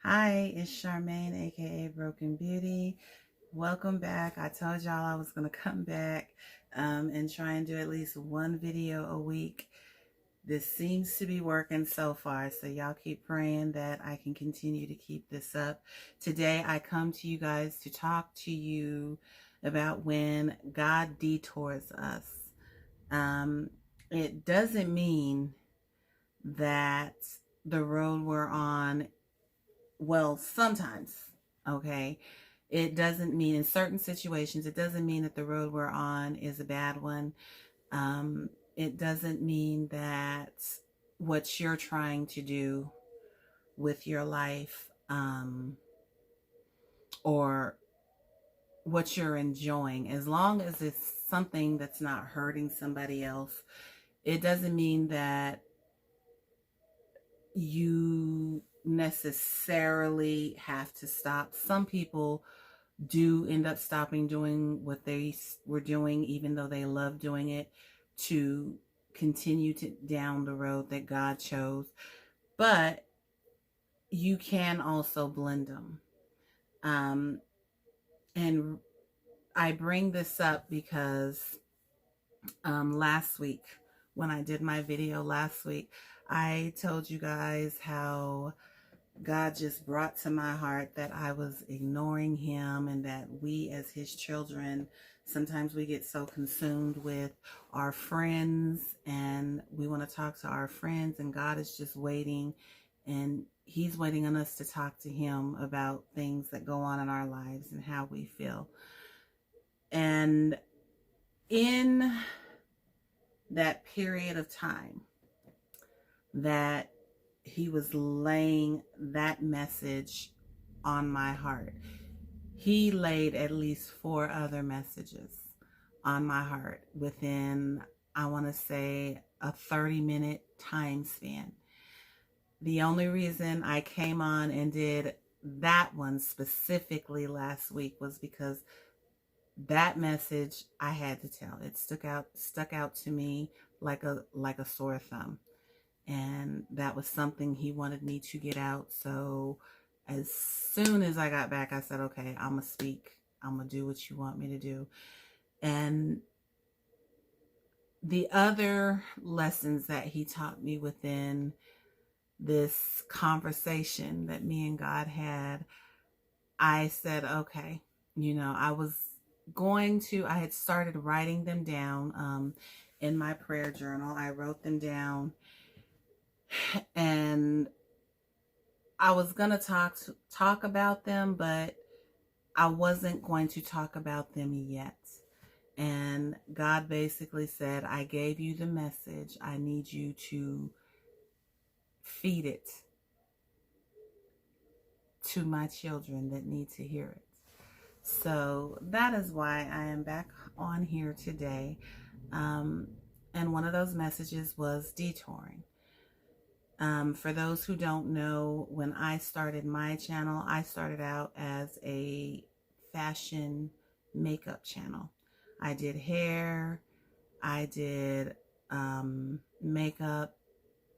Hi, it's Charmaine, aka Brokin Beauty. Welcome back. I told y'all I was going to come back and try and do at least one video a week. This seems to be working so far, so y'all keep praying that I can continue to keep this up. Today, I come to you guys to talk to you about when God detours us. It doesn't mean that the road we're on, well, sometimes, okay? It doesn't mean, in certain situations, it doesn't mean that the road we're on is a bad one. It doesn't mean that what you're trying to do with your life, or what you're enjoying, as long as it's something that's not hurting somebody else, it doesn't mean that you necessarily have to stop. Some people do end up stopping doing what they were doing, even though they love doing it, to continue to down the road that God chose. But you can also blend them. And I bring this up because last week, when I did my video last week, I told you guys how God just brought to my heart that I was ignoring him, and that we as his children, sometimes we get so consumed with our friends and we want to talk to our friends, and God is just waiting, and he's waiting on us to talk to him about things that go on in our lives and how we feel. And in that period of time that he was laying that message on my heart, he laid at least 4 other messages on my heart within, I want to say, a 30-minute time span. The only reason I came on and did that one specifically last week was because that message I had to tell. It stuck out to me like a sore thumb. And that was something he wanted me to get out. So as soon as I got back, I said, okay, I'm going to speak. I'm going to do what you want me to do. And the other lessons that he taught me within this conversation that me and God had, I said, okay, I had started writing them down in my prayer journal. I wrote them down, and I was going to talk about them, but I wasn't going to talk about them yet. And God basically said, I gave you the message. I need you to feed it to my children that need to hear it. So that is why I am back on here today. And one of those messages was detouring. For those who don't know, when I started my channel, I started out as a fashion makeup channel. I did hair, I did makeup.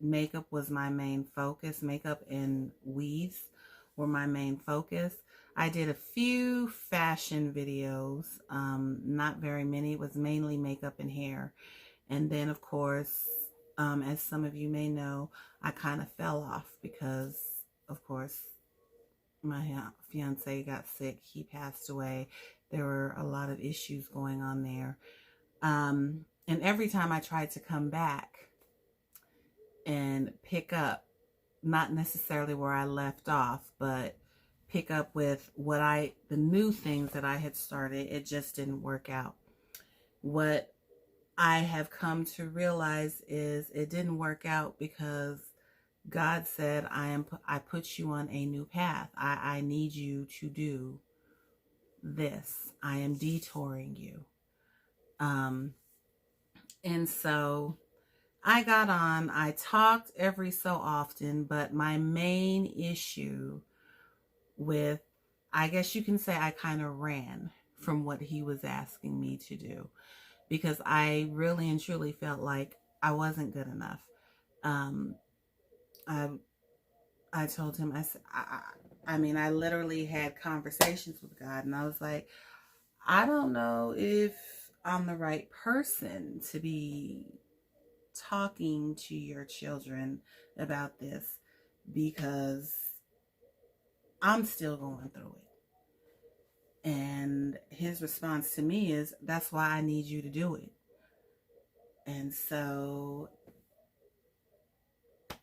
Makeup was my main focus. Makeup and weaves were my main focus. I did a few fashion videos, not very many. It was mainly makeup and hair. And then, of course, as some of you may know, I kind of fell off because, of course, my fiance got sick. He passed away. There were a lot of issues going on there. And every time I tried to come back and pick up, not necessarily where I left off, but pick up with the new things that I had started, it just didn't work out. What I have come to realize is it didn't work out because God said, I put you on a new path. I need you to do this. I am detouring you. And so I got on, I talked every so often, but my main issue with, I guess you can say, I kind of ran from what he was asking me to do, because I really and truly felt like I wasn't good enough. I told him, I said, I mean, I literally had conversations with God, and I was like, I don't know if I'm the right person to be talking to your children about this, because I'm still going through it. And his response to me is, that's why I need you to do it. And so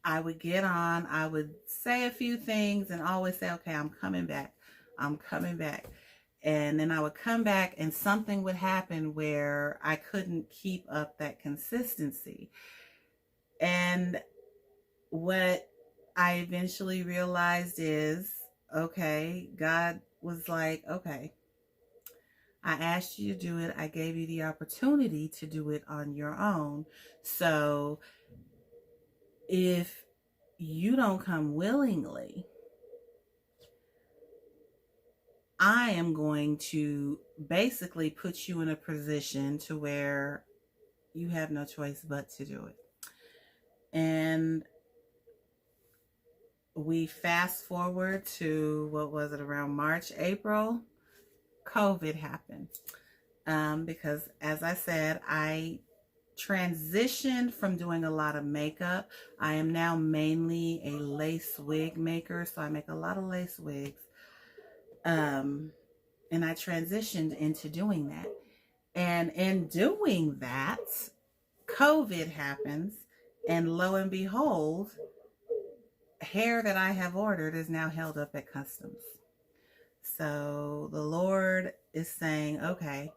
I would get on, I would say a few things and always say, okay, I'm coming back. I'm coming back. And then I would come back and something would happen where I couldn't keep up that consistency. And what I eventually realized is, okay, God was like, okay, I asked you to do it. I gave you the opportunity to do it on your own. So if you don't come willingly, I am going to basically put you in a position to where you have no choice but to do it. And we fast forward to, what was it, around March, April, COVID happened. Because as I said, I transitioned from doing a lot of makeup. I am now mainly a lace wig maker, so I make a lot of lace wigs. And I transitioned into doing that. And in doing that, COVID happens, and lo and behold, hair that I have ordered is now held up at customs. So the Lord is saying, okay,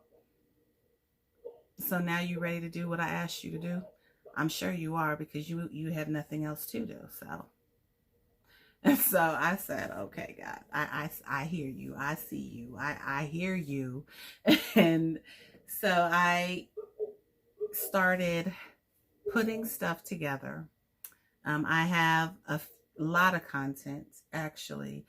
so now you ready to do what I asked you to do? I'm sure you are, because you have nothing else to do. So, and so I said, okay, God, I hear you. I see you. I hear you. And so I started putting stuff together. I have a lot of content, actually,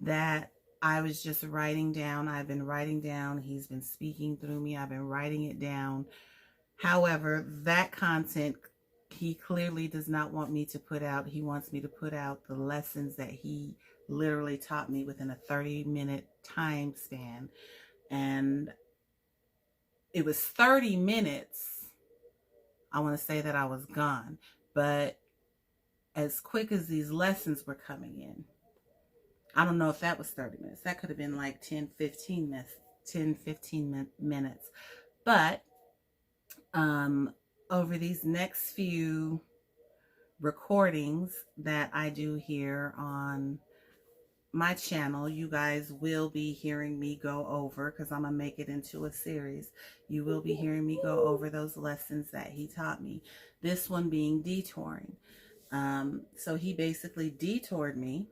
that I was just writing down. I've been writing down. He's been speaking through me. I've been writing it down. However, that content, he clearly does not want me to put out. He wants me to put out the lessons that he literally taught me within a 30-minute time span. And it was 30 minutes. I want to say that I was gone. But as quick as these lessons were coming in, I don't know if that was 30 minutes. That could have been like 10-15 minutes. But over these next few recordings that I do here on my channel, you guys will be hearing me go over, because I'm going to make it into a series. You will be hearing me go over those lessons that he taught me. This one being detouring. So he basically detoured me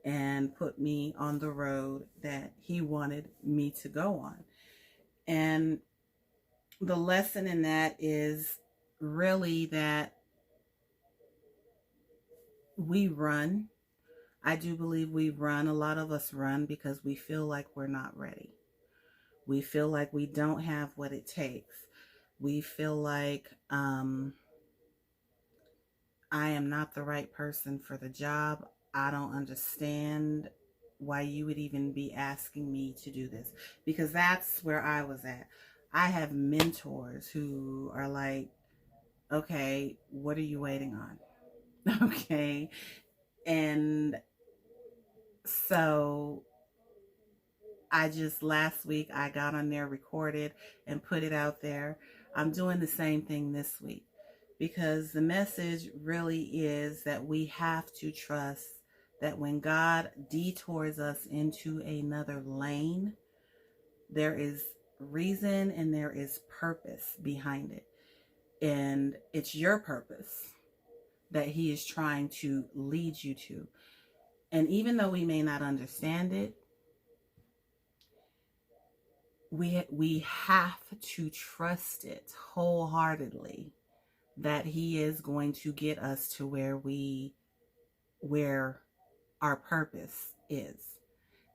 and put me on the road that he wanted me to go on. And the lesson in that is really that we run. I do believe we run. A lot of us run because we feel like we're not ready. We feel like we don't have what it takes. We feel like I am not the right person for the job. I don't understand why you would even be asking me to do this, because that's where I was at. I have mentors who are like, okay, what are you waiting on? Okay. And so last week, I got on there, recorded, and put it out there. I'm doing the same thing this week, because the message really is that we have to trust that when God detours us into another lane, there is reason and there is purpose behind it. And it's your purpose that he is trying to lead you to. And even though we may not understand it, we have to trust it wholeheartedly that he is going to get us to where our purpose is.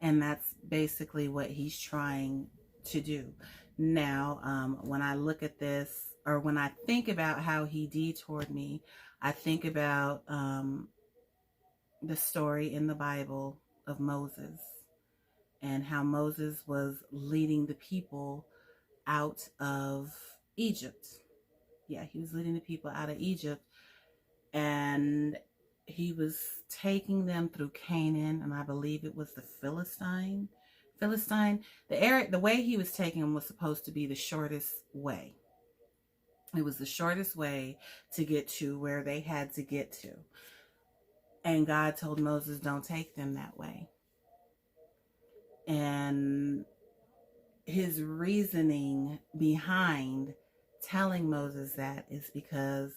And that's basically what he's trying to do. Now, when I look at this, or when I think about how he detoured me, I think about the story in the Bible of Moses and how Moses was leading the people out of Egypt. Yeah, he was leading the people out of Egypt, and he was taking them through Canaan, and I believe it was the Philistine. The way he was taking them was supposed to be the shortest way. It was the shortest way to get to where they had to get to. And God told Moses, don't take them that way. And his reasoning behind telling Moses that is because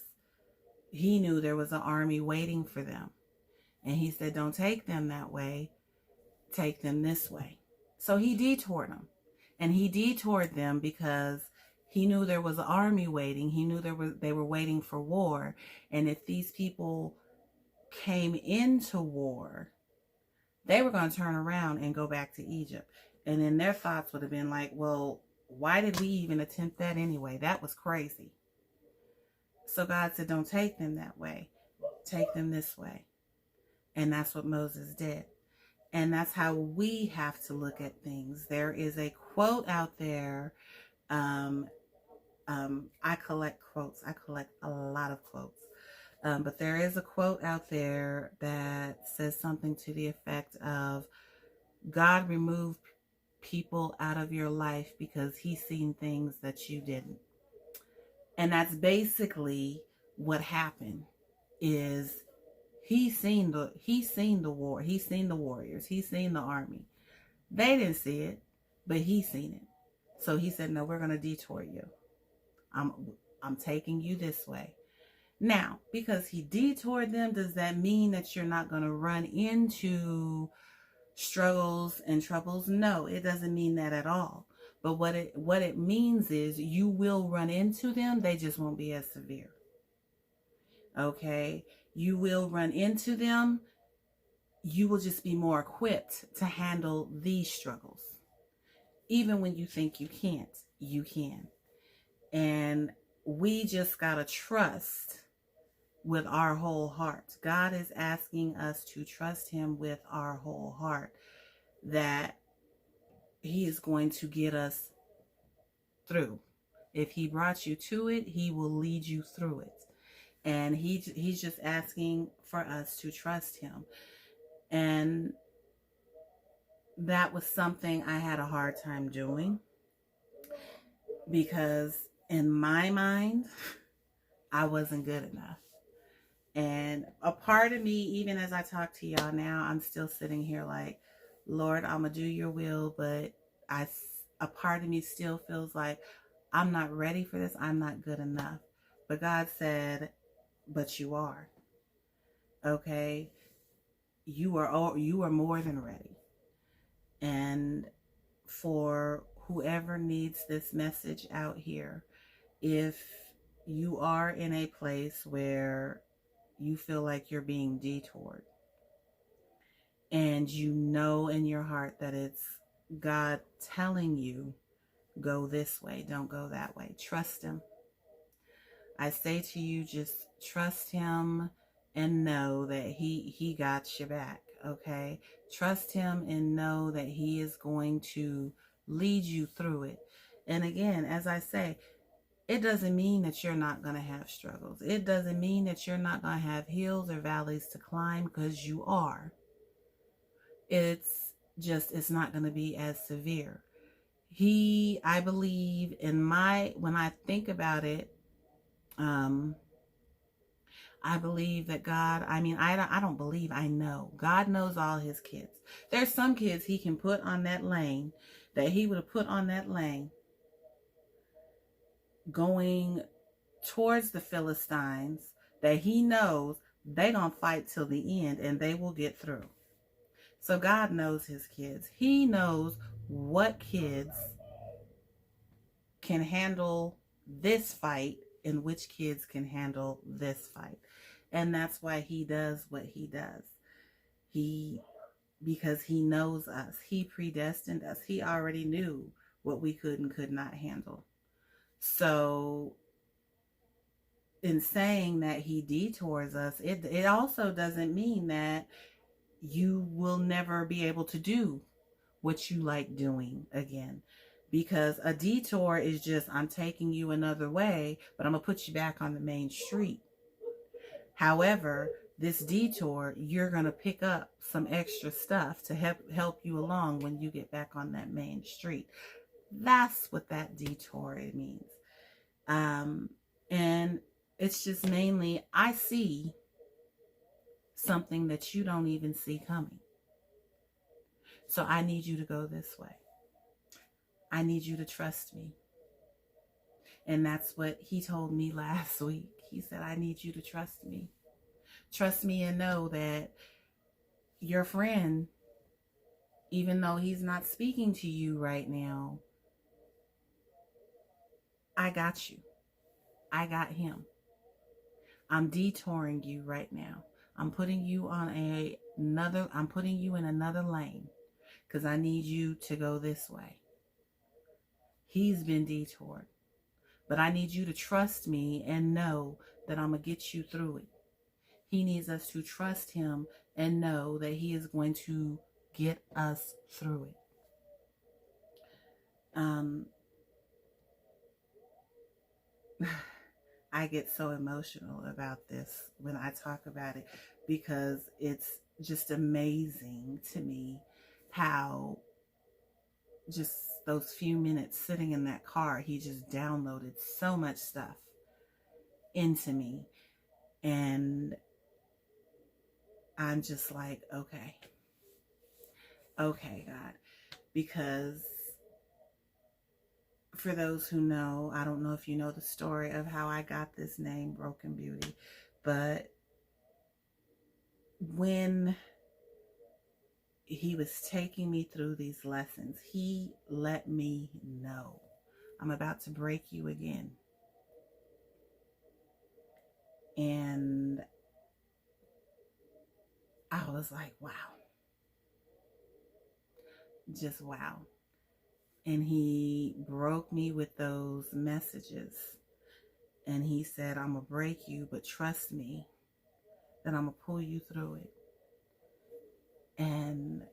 he knew there was an army waiting for them. And he said, don't take them that way. Take them this way. So he detoured them. And he detoured them because he knew there was an army waiting. He knew they were waiting for war. And if these people came into war, they were going to turn around and go back to Egypt. And then their thoughts would have been like, well, why did we even attempt that anyway? That was crazy. So God said, don't take them that way. Take them this way. And that's what Moses did. And that's how we have to look at things. There is a quote out there. I collect quotes. I collect a lot of quotes. But there is a quote out there that says something to the effect of, God removed people out of your life because he's seen things that you didn't. And that's basically what happened. Is he's seen the war, he's seen the warriors, he's seen the army. They didn't see it, but he's seen it. So he said, no, we're going to detour you. I'm taking you this way. Now, because he detoured them, does that mean that you're not going to run into struggles and troubles? No, it doesn't mean that at all. But what it means is you will run into them. They just won't be as severe. Okay? You will run into them. You will just be more equipped to handle these struggles. Even when you think you can't, you can. And we just got to trust with our whole heart. God is asking us to trust him with our whole heart, that he is going to get us through. If he brought you to it, he will lead you through it. And he's just asking for us to trust him. And that was something I had a hard time doing, because in my mind, I wasn't good enough. And a part of me, even as I talk to y'all now, I'm still sitting here like, Lord, I'm going to do your will. But a part of me still feels like I'm not ready for this. I'm not good enough. But God said, but you are. Okay? You are more than ready. And for whoever needs this message out here, if you are in a place where you feel like you're being detoured, and you know in your heart that it's God telling you, go this way, don't go that way, trust him. I say to you, just trust him and know that he got your back. Okay? Trust him and know that he is going to lead you through it. And again, as I say, it doesn't mean that you're not going to have struggles. It doesn't mean that you're not going to have hills or valleys to climb, because you are. It's not going to be as severe. I believe when I think about it, I believe that God, I don't believe, I know. God knows all his kids. There's some kids he can put on that lane, that he would have put on that lane, going towards the Philistines, that he knows they're going to fight till the end and they will get through. So God knows his kids. He knows what kids can handle this fight and which kids can handle this fight. And that's why he does what he does. Because he knows us. He predestined us. He already knew what we could and could not handle. So in saying that he detours us, it also doesn't mean that you will never be able to do what you like doing again. Because a detour is just, I'm taking you another way, but I'm going to put you back on the main street. However, this detour, you're going to pick up some extra stuff to help you along when you get back on that main street. That's what that detour means. And it's just mainly, I see something that you don't even see coming. So I need you to go this way. I need you to trust me. And that's what he told me last week. He said, I need you to trust me. Trust me and know that your friend, even though he's not speaking to you right now, I got you. I got him. I'm detouring you right now. I'm putting you I'm putting you in another lane because I need you to go this way. He's been detoured, but I need you to trust me and know that I'm going to get you through it. He needs us to trust him and know that he is going to get us through it. I get so emotional about this when I talk about it because it's just amazing to me how just those few minutes sitting in that car, he just downloaded so much stuff into me. And I'm just like, okay, God, because for those who know, I don't know if you know the story of how I got this name, Brokin Beauty, but when he was taking me through these lessons, he let me know, I'm about to break you again. And I was like, wow. Just wow. And he broke me with those messages. And he said, I'm going to break you, but trust me that I'm going to pull you through it. And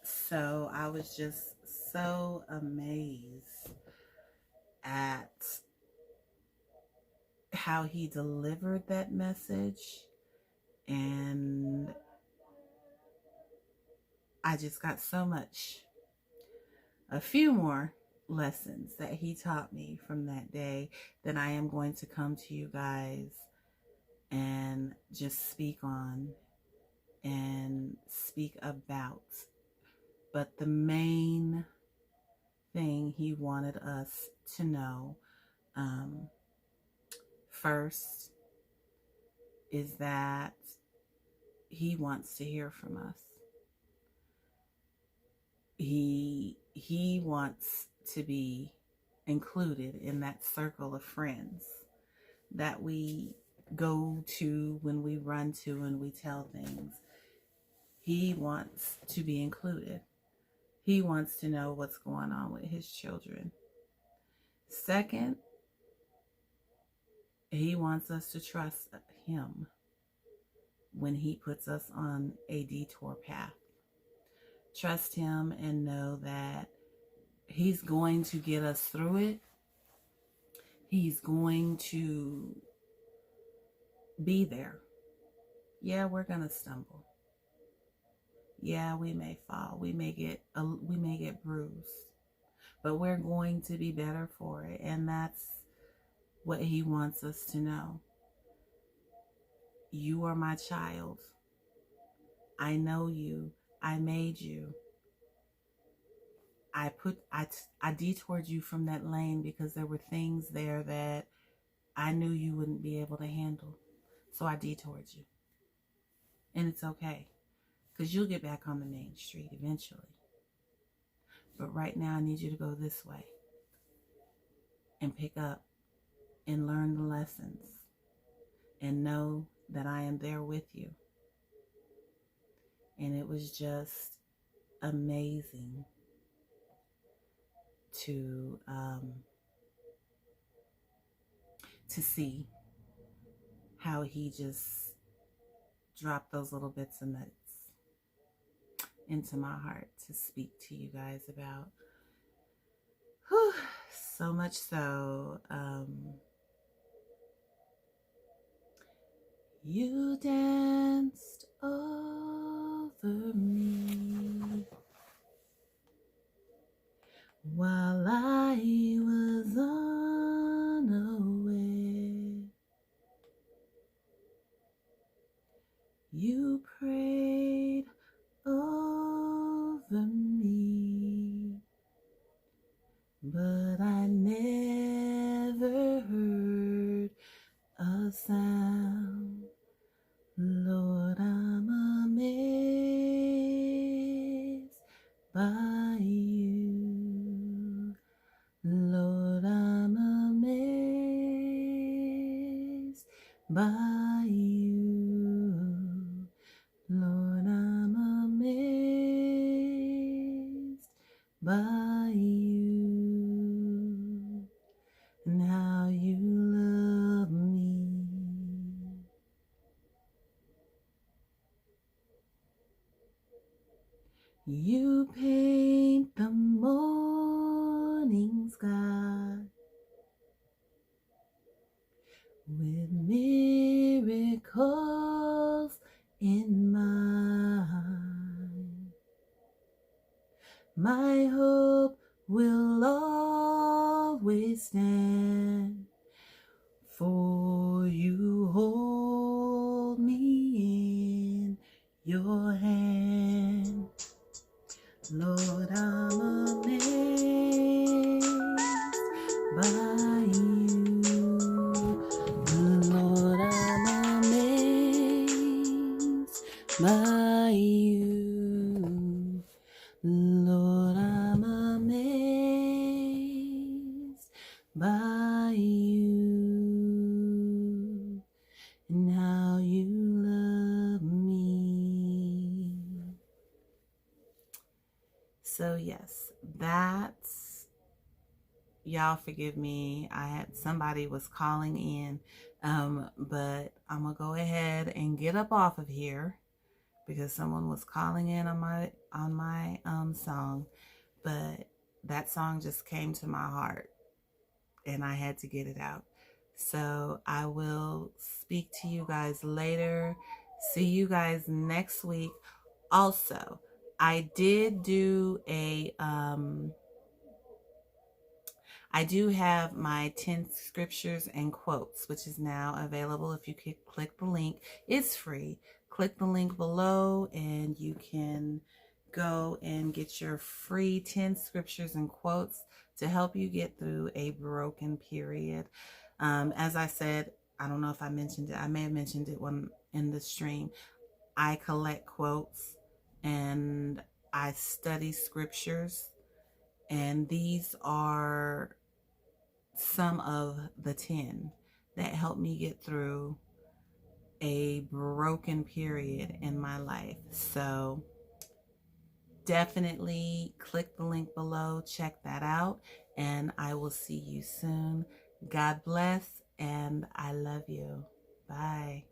so I was just so amazed at how he delivered that message. And I just got so much, a few more lessons that he taught me from that day that I am going to come to you guys and just speak on and speak about. But the main thing he wanted us to know, first, is that he wants to hear from us. He wants to be included in that circle of friends that we go to when we run to and we tell things. He wants to be included. He wants to know what's going on with his children. Second, he wants us to trust him when he puts us on a detour path. Trust him and know that he's going to get us through it. He's going to be there. Yeah, we're going to stumble. Yeah, we may fall. We may get bruised. But we're going to be better for it. And that's what he wants us to know. You are my child. I know you. I made you. I detoured you from that lane because there were things there that I knew you wouldn't be able to handle. So I detoured you. And it's okay, because you'll get back on the main street eventually. But right now I need you to go this way and pick up and learn the lessons and know that I am there with you. And it was just amazing to see how he just dropped those little bits of nuts into my heart to speak to you guys about. Whew, so much so, you danced over me while I was unaware. You prayed over me, but I never heard a sound. Lord, I'm amazed by you. Lord, I'm amazed by you. Lord, I'm amazed by you and how you love me. You paint the morning sky with miracles in mind. My hope will always stand, for you hold me in your hand. Lord, I'm amazed by you. Lord, I'm amazed by you. Lord, I'm amazed by you and how you love me. So yes, that's, y'all forgive me. Somebody was calling in, but I'm gonna go ahead and get up off of here because someone was calling in on my song. But that song just came to my heart and I had to get it out. So I will speak to you guys later. See you guys next week. Also, I did do I do have my 10 scriptures and quotes, which is now available. If you could click the link, it's free. Click the link below and you can go and get your free 10 scriptures and quotes to help you get through a broken period. As I said, I don't know if I mentioned it. I may have mentioned it when in the stream. I collect quotes and I study scriptures, and these are some of the 10 that helped me get through a broken period in my life. So definitely click the link below, check that out, and I will see you soon. God bless, and I love you. Bye.